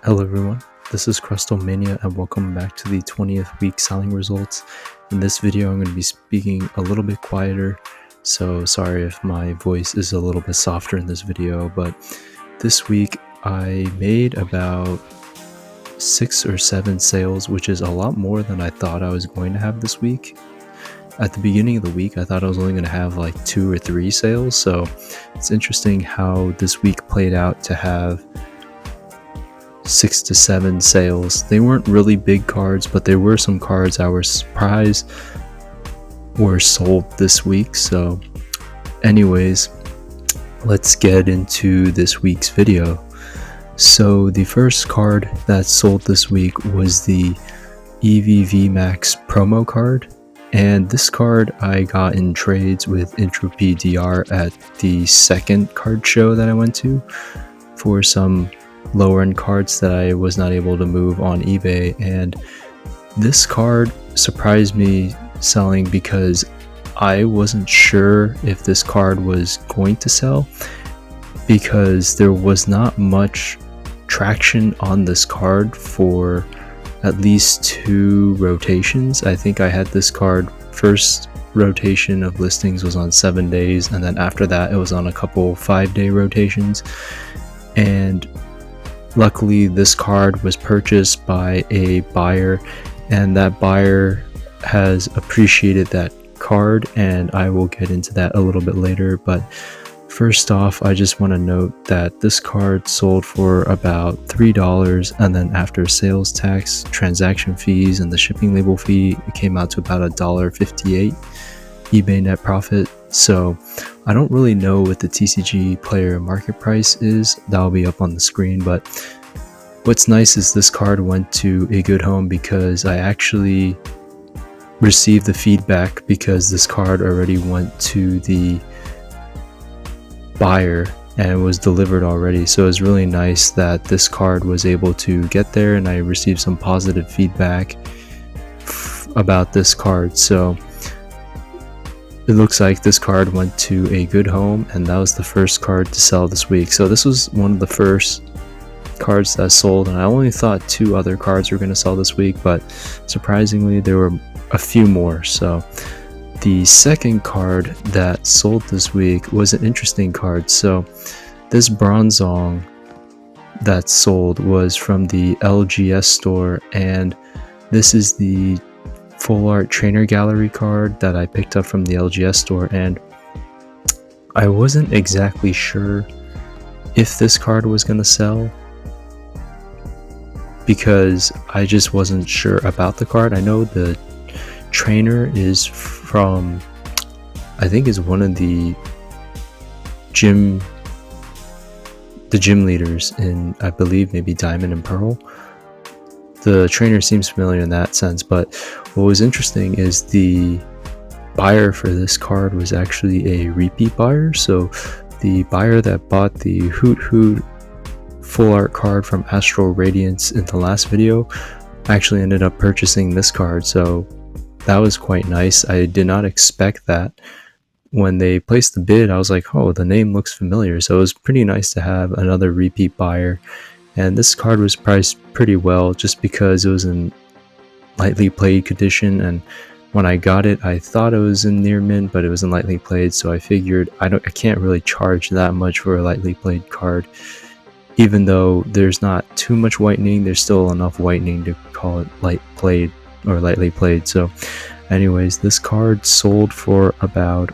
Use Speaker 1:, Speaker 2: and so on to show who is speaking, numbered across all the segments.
Speaker 1: Hello everyone, this is Crustlemania and welcome back to the 20th week selling results. In this video I'm going to be speaking a little bit quieter, so sorry if my voice is a little bit softer in this video, but this week I made about 6 or 7 sales, which is a lot more than I thought I was going to have this week. At the beginning of the week I thought I was only going to have like 2 or 3 sales, so it's interesting how this week played out to have 6 to 7 sales. They weren't really big cards, but there were some cards I was surprised were sold this week. So anyways, let's get into this week's video. So the first card that sold this week was the Eevee VMax promo card, and this card I got in trades with Entropy DR at the second card show that I went to for some lower end cards that I was not able to move on eBay, and this card surprised me selling because I wasn't sure if this card was going to sell because there was not much traction on this card for at least 2 rotations. I think I had this card first rotation of listings was on 7 days, and then after that it was on a couple 5-day rotations, and luckily this card was purchased by a buyer, and that buyer has appreciated that card, and I will get into that a little bit later. But first off, I just want to note that this card sold for about $3, and then after sales tax, transaction fees, and the shipping label fee, it came out to about $1.58 eBay net profit. So I don't really know what the TCGPlayer market price is. That'll be up on the screen, but what's nice is this card went to a good home because I actually received the feedback because this card already went to the buyer and was delivered already. So it's really nice that this card was able to get there, and I received some positive feedback about this card. So it looks like this card went to a good home, and that was the first card to sell this week. So this was one of the first cards that sold, and I only thought 2 other cards were going to sell this week, but surprisingly there were a few more. So the second card that sold this week was an interesting card. So this Bronzong that sold was from the LGS store, and this is the full art trainer gallery card that I picked up from the LGS store, and I wasn't exactly sure if this card was going to sell because I just wasn't sure about the card. I know the trainer is from, I think is one of the gym leaders in, I believe, maybe Diamond and Pearl. The trainer seems familiar in that sense, but what was interesting is the buyer for this card was actually a repeat buyer. So the buyer that bought the Hoot Hoot full art card from Astral Radiance in the last video actually ended up purchasing this card, so that was quite nice. I did not expect that. When they placed the bid, I was like, oh, the name looks familiar, so it was pretty nice to have another repeat buyer. And this card was priced pretty well just because it was in lightly played condition, and when I got it I thought it was in near mint, but it was in lightly played, so I figured I can't really charge that much for a lightly played card. Even though there's not too much whitening, there's still enough whitening to call it light played or lightly played. So anyways, this card sold for about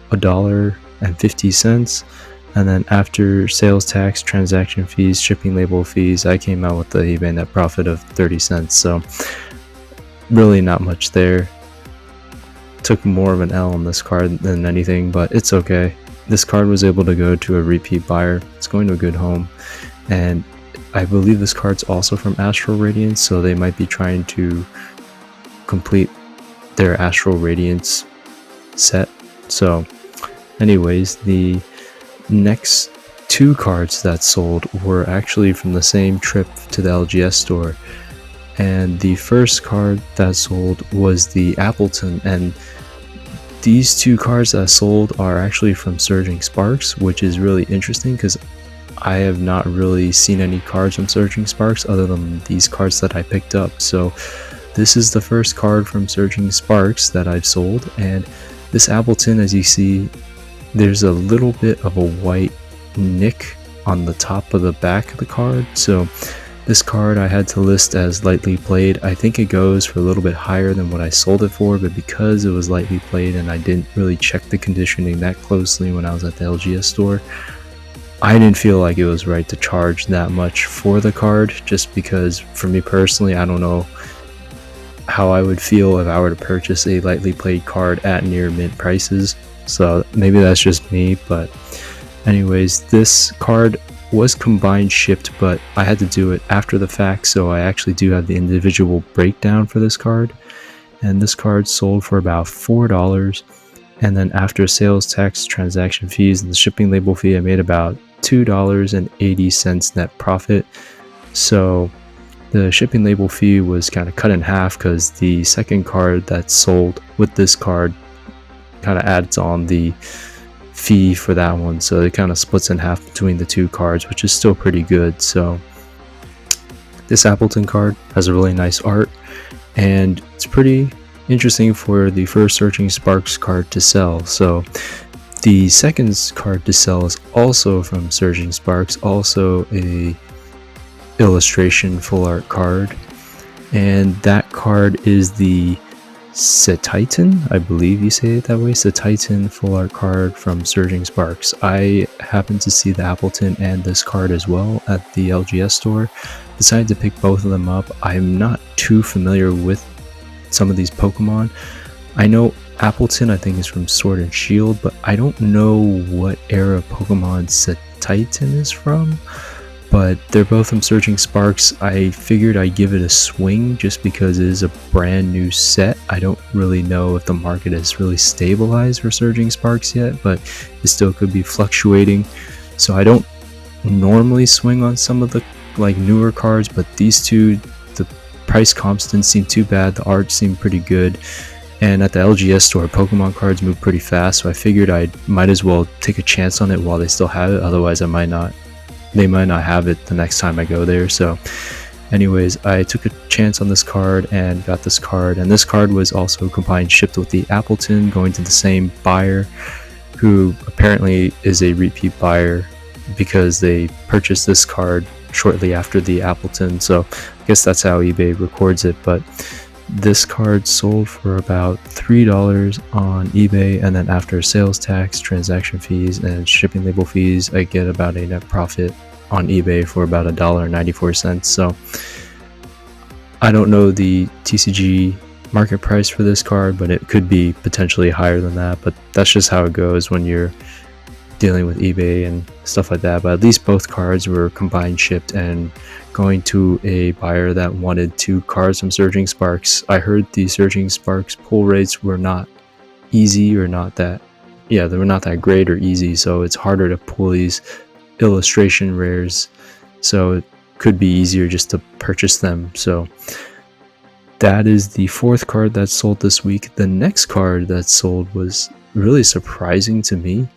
Speaker 1: $1.50, and then after sales tax, transaction fees, shipping label fees, I came out with the eBay net profit of 30 cents. So really not much there. Took more of an L on this card than anything, but it's okay. This card was able to go to a repeat buyer. It's going to a good home, and I believe this card's also from Astral Radiance, so they might be trying to complete their Astral Radiance set. So anyways, the next 2 cards that sold were actually from the same trip to the LGS store, and the first card that sold was the Appletun, and these 2 cards that sold are actually from Surging Sparks, which is really interesting because I have not really seen any cards from Surging Sparks other than these cards that I picked up. So this is the first card from Surging Sparks that I've sold, and this Appletun, as you see, there's a little bit of a white nick on the top of the back of the card. So this card I had to list as lightly played. I think it goes for a little bit higher than what I sold it for, but because it was lightly played and I didn't really check the conditioning that closely when I was at the LGS store, I didn't feel like it was right to charge that much for the card, just because for me personally, I don't know how I would feel if I were to purchase a lightly played card at near mint prices. So maybe that's just me, but anyways, this card was combined shipped, but I had to do it after the fact, so I actually do have the individual breakdown for this card. And this card sold for about $4, and then after sales tax, transaction fees, and the shipping label fee, I made about $2.80 net profit. So the shipping label fee was kind of cut in half because the second card that's sold with this card kind of adds on the fee for that one, so it kind of splits in half between the two cards, which is still pretty good. So this Appletun card has a really nice art, and it's pretty interesting for the first Surging Sparks card to sell. So the second card to sell is also from Surging Sparks, also a illustration full art card, and that card is the Cetitan, I believe you say it that way, Cetitan full art card from Surging Sparks. I happened to see the Appletun and this card as well at the LGS store. Decided to pick both of them up. I'm not too familiar with some of these Pokemon. I know Appletun I think is from Sword and Shield, but I don't know what era Pokemon Cetitan is from. But they're both from Surging Sparks. I figured I'd give it a swing just because it is a brand new set. I don't really know if the market is really stabilized for Surging Sparks yet, but it still could be fluctuating. So I don't normally swing on some of the newer cards, but these two, the price comps didn't seem too bad. The art seemed pretty good. And at the LGS store, Pokemon cards move pretty fast, so I figured I might as well take a chance on it while they still have it. Otherwise, they might not have it the next time I go there. So anyways, I took a chance on this card and got this card, and this card was also combined shipped with the Appletun, going to the same buyer, who apparently is a repeat buyer because they purchased this card shortly after the Appletun. So I guess that's how eBay records it. But this card sold for about $3 on eBay, and then after sales tax, transaction fees, and shipping label fees, I get about a net profit on eBay for about $1.94. So I don't know the TCG market price for this card, but it could be potentially higher than that. But that's just how it goes when you're dealing with eBay and stuff like that. But at least both cards were combined shipped and going to a buyer that wanted two cards from Surging Sparks. I heard the Surging Sparks pull rates were not easy, or not that, yeah, they were not that great or easy, so it's harder to pull these illustration rares, so it could be easier just to purchase them. So that is the fourth card that sold this week. The next card that sold was really surprising to me.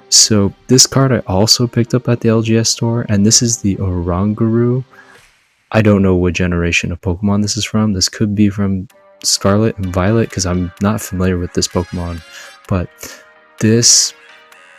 Speaker 1: So this card I also picked up at the LGS store, and this is the Oranguru. I don't know what generation of Pokemon this is from. This could be from Scarlet and Violet, because I'm not familiar with this Pokemon. But this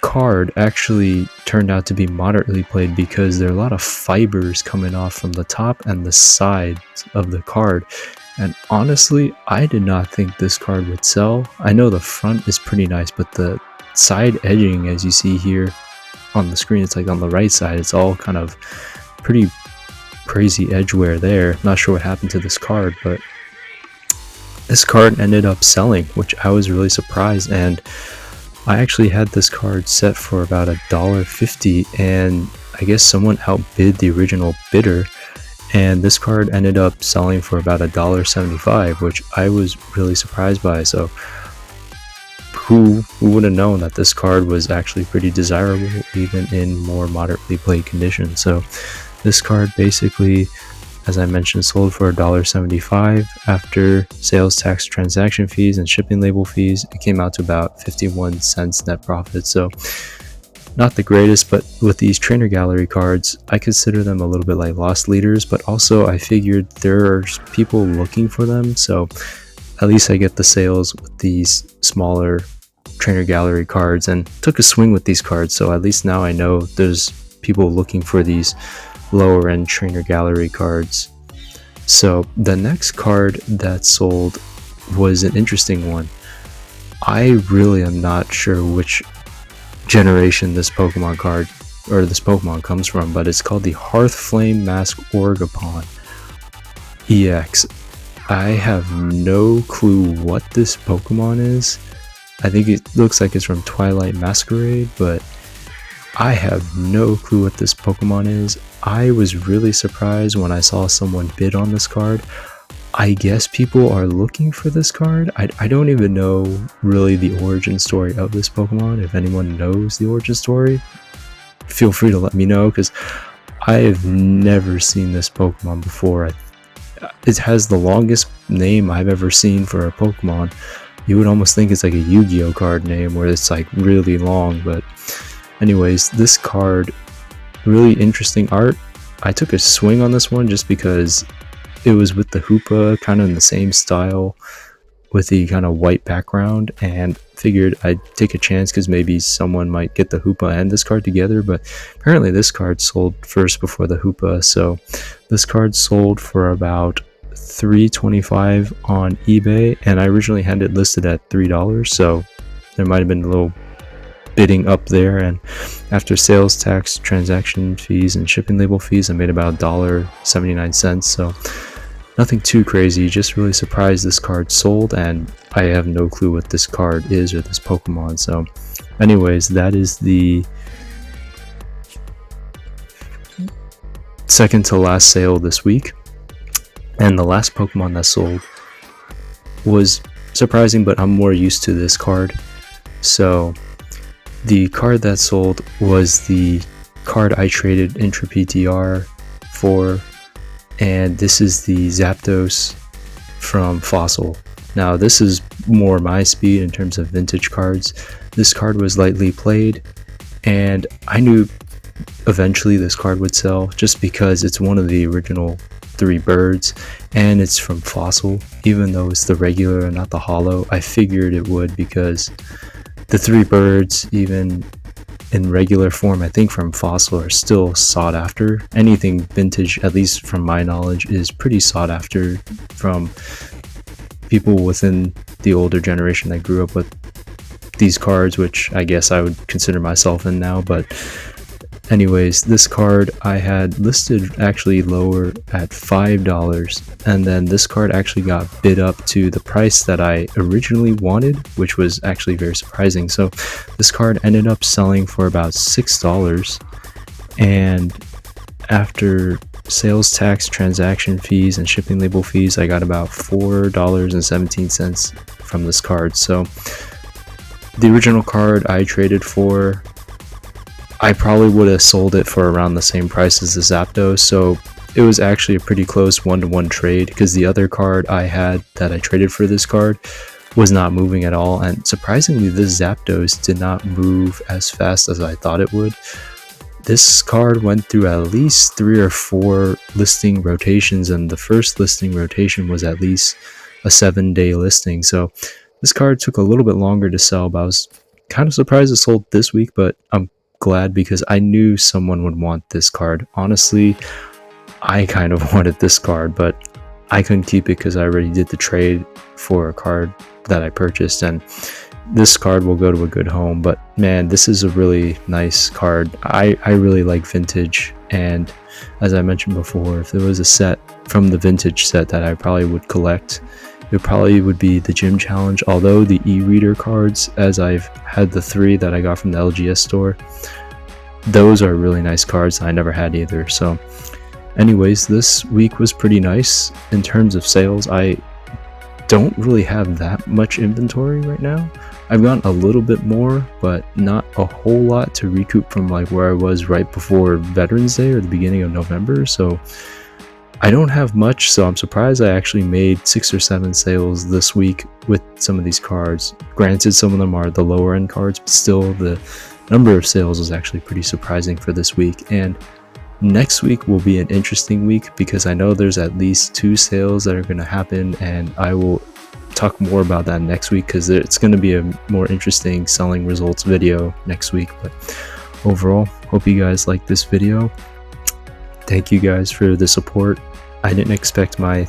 Speaker 1: card actually turned out to be moderately played because there are a lot of fibers coming off from the top and the sides of the card. And honestly, I did not think this card would sell. I know the front is pretty nice, but the side edging, as you see here on the screen, it's like on the right side, it's all kind of pretty crazy edge wear there. Not sure what happened to this card, but this card ended up selling, which I was really surprised. And I actually had this card set for about $1.50, and I guess someone outbid the original bidder, and this card ended up selling for about $1.75, which I was really surprised by. So who would have known that this card was actually pretty desirable even in more moderately played conditions. So this card basically, as I mentioned, sold for $1.75. After sales tax, transaction fees, and shipping label fees, it came out to about 51 cents net profit. So not the greatest, but with these trainer gallery cards, I consider them a little bit like lost leaders, but also I figured there are people looking for them, so at least I get the sales with these smaller trainer gallery cards, and took a swing with these cards, so at least now I know there's people looking for these lower end trainer gallery cards. So the next card that sold was an interesting one. I really am not sure which generation this Pokemon card or this Pokemon comes from, but it's called the Hearthflame Mask Orgepon EX. I have no clue what this Pokemon is. I think it looks like it's from Twilight Masquerade, but I have no clue what this Pokemon is. I was really surprised when I saw someone bid on this card. I guess people are looking for this card. I don't even know really the origin story of this Pokemon. If anyone knows the origin story, feel free to let me know, because I have never seen this Pokemon before. It has the longest name I've ever seen for a Pokemon. You would almost think it's like a Yu-Gi-Oh card name where it's like really long, but anyways, this card, really interesting art. I took a swing on this one just because it was with the Hoopa, kind of in the same style with the kind of white background, and figured I'd take a chance because maybe someone might get the Hoopa and this card together, but apparently this card sold first before the Hoopa, so this card sold for about $3.25 on eBay, and I originally had it listed at $3, so there might have been a little bidding up there, and after sales tax, transaction fees, and shipping label fees, I made about $1.79, so nothing too crazy. Just really surprised this card sold, and I have no clue what this card is or this Pokemon. So anyways, that is the second to last sale this week, and the last Pokemon that sold was surprising, but I'm more used to this card. So the card that sold was the card I traded Intra PTR for, and this is the Zapdos from Fossil. Now this is more my speed in terms of vintage cards. This card was lightly played, and I knew eventually this card would sell just because it's one of the original 3 birds, and it's from Fossil. Even though it's the regular and not the holo, I figured it would, because the 3 birds, even in regular form, I think from Fossil, are still sought after. Anything vintage, at least from my knowledge, is pretty sought after from people within the older generation that grew up with these cards, which I guess I would consider myself in now. But anyways, this card I had listed actually lower at $5, and then this card actually got bid up to the price that I originally wanted, which was actually very surprising. So this card ended up selling for about $6, and after sales tax, transaction fees, and shipping label fees, I got about $4.17 from this card. So the original card I traded for, I probably would have sold it for around the same price as the Zapdos, so it was actually a pretty close 1-to-1 trade, because the other card I had that I traded for this card was not moving at all, and surprisingly this Zapdos did not move as fast as I thought it would. This card went through at least 3 or 4 listing rotations, and the first listing rotation was at least a 7-day listing, so this card took a little bit longer to sell, but I was kind of surprised it sold this week, but I'm glad because I knew someone would want this card. Honestly, I kind of wanted this card, but I couldn't keep it because I already did the trade for a card that I purchased, and this card will go to a good home. But man, this is a really nice card. I really like vintage, and as I mentioned before, if there was a set from the vintage set that I probably would collect, it probably would be the Gym Challenge, although the e-reader cards, as I've had the 3 that I got from the LGS store, those are really nice cards I never had either. So anyways, this week was pretty nice in terms of sales. I don't really have that much inventory right now. I've gotten a little bit more, but not a whole lot to recoup from like where I was right before Veterans Day or the beginning of November. So I don't have much, so I'm surprised I actually made 6 or 7 sales this week with some of these cards. Granted, some of them are the lower end cards, but still the number of sales was actually pretty surprising for this week. And next week will be an interesting week because I know there's at least 2 sales that are going to happen, and I will talk more about that next week because it's going to be a more interesting selling results video next week. But overall, hope you guys like this video. Thank you guys for the support. I didn't expect my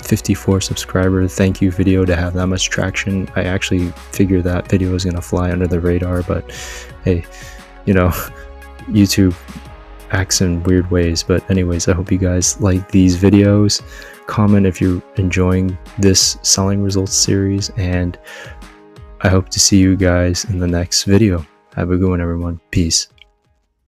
Speaker 1: 54 subscriber thank you video to have that much traction. I actually figured that video was going to fly under the radar, but hey, you know, YouTube acts in weird ways. But anyways, I hope you guys like these videos. Comment if you're enjoying this selling results series, and I hope to see you guys in the next video. Have a good one, everyone. Peace.